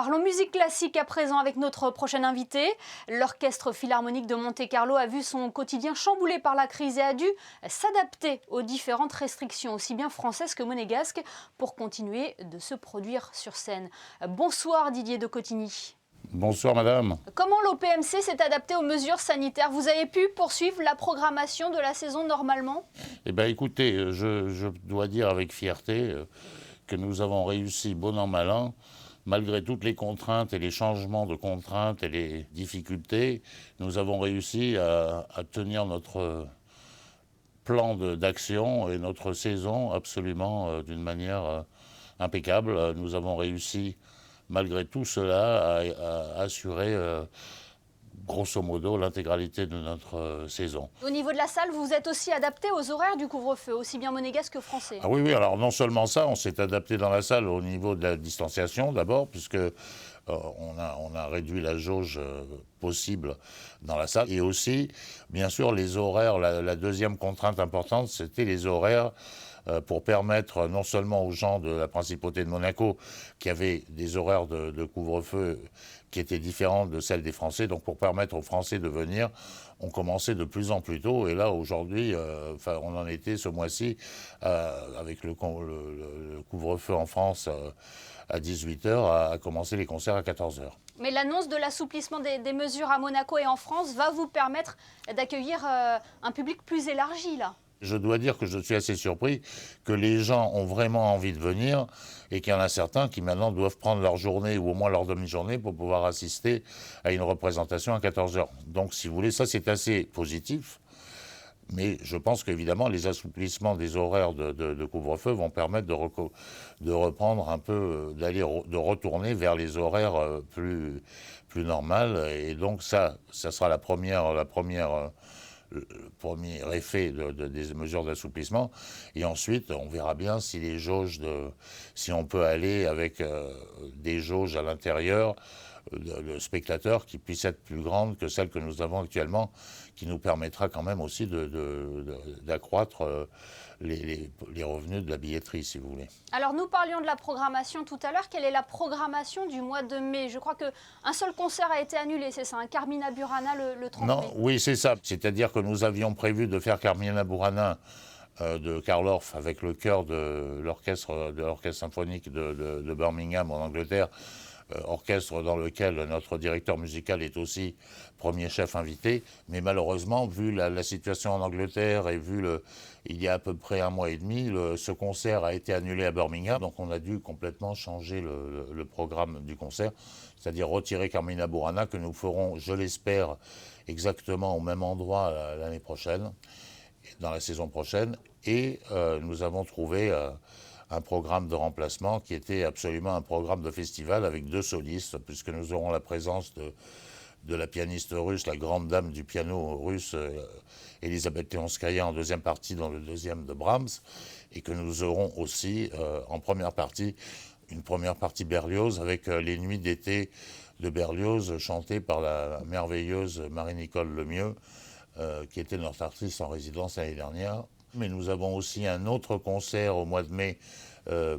Parlons musique classique à présent avec notre prochain invité. L'Orchestre Philharmonique de Monte-Carlo a vu son quotidien chamboulé par la crise et a dû s'adapter aux différentes restrictions, aussi bien françaises que monégasques, pour continuer de se produire sur scène. Bonsoir Didier de Cotigny. Bonsoir madame. Comment l'OPMC s'est adapté aux mesures sanitaires? Vous avez pu poursuivre la programmation de la saison normalement? Eh bien écoutez, je dois dire avec fierté que nous avons réussi bon an mal an, malgré toutes les contraintes et les changements de contraintes et les difficultés, nous avons réussi à tenir notre plan d'action et notre saison absolument d'une manière impeccable. Nous avons réussi malgré tout cela à assurer grosso modo l'intégralité de notre saison. Au niveau de la salle, vous vous êtes aussi adapté aux horaires du couvre-feu, aussi bien monégasque que français? Ah oui, alors non seulement ça, on s'est adapté dans la salle au niveau de la distanciation d'abord, puisque on a réduit la jauge possible dans la salle. Et aussi, bien sûr, les horaires, la deuxième contrainte importante, c'était les horaires pour permettre non seulement aux gens de la Principauté de Monaco qui avaient des horaires de couvre-feu qui étaient différents de celles des Français, donc pour permettre aux Français de venir, on commençait de plus en plus tôt. Et là, aujourd'hui, on en était ce mois-ci, avec le couvre-feu en France à 18h, à commencer les concerts à 14h. Mais l'annonce de l'assouplissement des mesures à Monaco et en France va vous permettre d'accueillir un public plus élargi, là. Je dois dire que je suis assez surpris que les gens ont vraiment envie de venir et qu'il y en a certains qui maintenant doivent prendre leur journée ou au moins leur demi-journée pour pouvoir assister à une représentation à 14h. Donc si vous voulez, ça c'est assez positif. Mais je pense qu'évidemment, les assouplissements des horaires de couvre-feu vont permettre de reprendre un peu, de retourner vers les horaires plus normales. Et donc ça sera le premier effet des mesures d'assouplissement. Et ensuite, on verra bien si les jauges si on peut aller avec des jauges à l'intérieur, le spectateur qui puisse être plus grande que celle que nous avons actuellement, qui nous permettra quand même aussi d'accroître les revenus de la billetterie, si vous voulez. Alors nous parlions de la programmation tout à l'heure. Quelle est la programmation du mois de mai? Je crois qu'un seul concert a été annulé, c'est ça, un Carmina Burana le 30 mai. Non, oui, c'est ça. C'est-à-dire que nous avions prévu de faire Carmina Burana de Karl Orff avec le chœur de l'orchestre symphonique de Birmingham en Angleterre, orchestre dans lequel notre directeur musical est aussi premier chef invité. Mais malheureusement, vu la situation en Angleterre et il y a à peu près un mois et demi, ce concert a été annulé à Birmingham. Donc on a dû complètement changer le programme du concert, c'est-à-dire retirer Carmina Burana, que nous ferons, je l'espère, exactement au même endroit l'année prochaine, dans la saison prochaine. Et nous avons trouvé un programme de remplacement qui était absolument un programme de festival avec 2 solistes, puisque nous aurons la présence de la pianiste russe, la grande dame du piano russe, Elisabeth Leonskaya, en deuxième partie dans le deuxième de Brahms, et que nous aurons aussi en première partie, une première partie Berlioz avec les nuits d'été de Berlioz chantées par la merveilleuse Marie-Nicole Lemieux, qui était notre artiste en résidence l'année dernière. Mais nous avons aussi un autre concert au mois de mai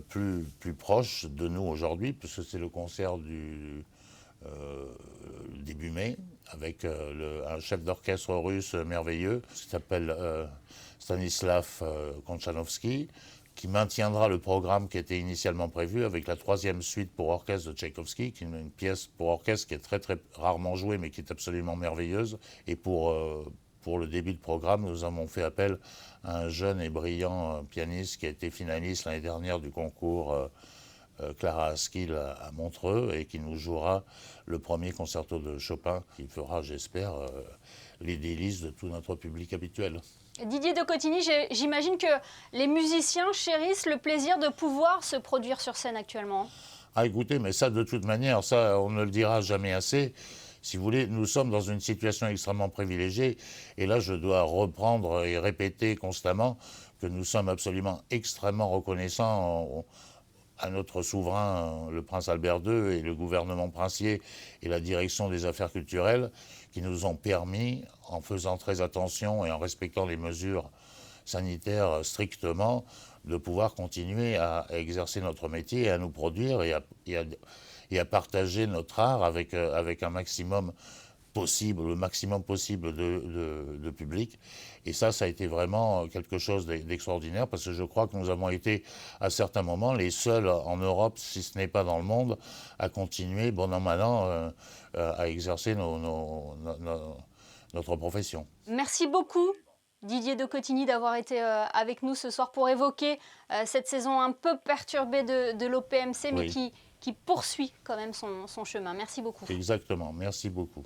plus proche de nous aujourd'hui, puisque c'est le concert du début mai, avec un chef d'orchestre russe merveilleux, qui s'appelle Stanislav Konchanovsky, qui maintiendra le programme qui était initialement prévu avec la 3e suite pour orchestre de Tchaïkovski, qui est une pièce pour orchestre qui est très très rarement jouée, mais qui est absolument merveilleuse. Et pour le début de programme, nous avons fait appel à un jeune et brillant pianiste qui a été finaliste l'année dernière du concours Clara Askill à Montreux et qui nous jouera le premier concerto de Chopin, qui fera, j'espère, les délices de tout notre public habituel. Didier de Cotigny, j'imagine que les musiciens chérissent le plaisir de pouvoir se produire sur scène actuellement. Ah écoutez, mais ça de toute manière, ça on ne le dira jamais assez. Si vous voulez, nous sommes dans une situation extrêmement privilégiée, et là je dois reprendre et répéter constamment que nous sommes absolument extrêmement reconnaissants à notre souverain, le prince Albert II, et le gouvernement princier et la direction des affaires culturelles, qui nous ont permis, en faisant très attention et en respectant les mesures sanitaires strictement, de pouvoir continuer à exercer notre métier et à nous produire et et à partager notre art avec un maximum possible, le maximum possible de public. Et ça a été vraiment quelque chose d'extraordinaire, parce que je crois que nous avons été, à certains moments, les seuls en Europe, si ce n'est pas dans le monde, à continuer, bon an, mal an, à exercer notre profession. Merci beaucoup, Didier de Cotigny, d'avoir été avec nous ce soir pour évoquer cette saison un peu perturbée de l'OPMC, mais Oui. qui poursuit quand même son chemin. Merci beaucoup. Exactement, merci beaucoup.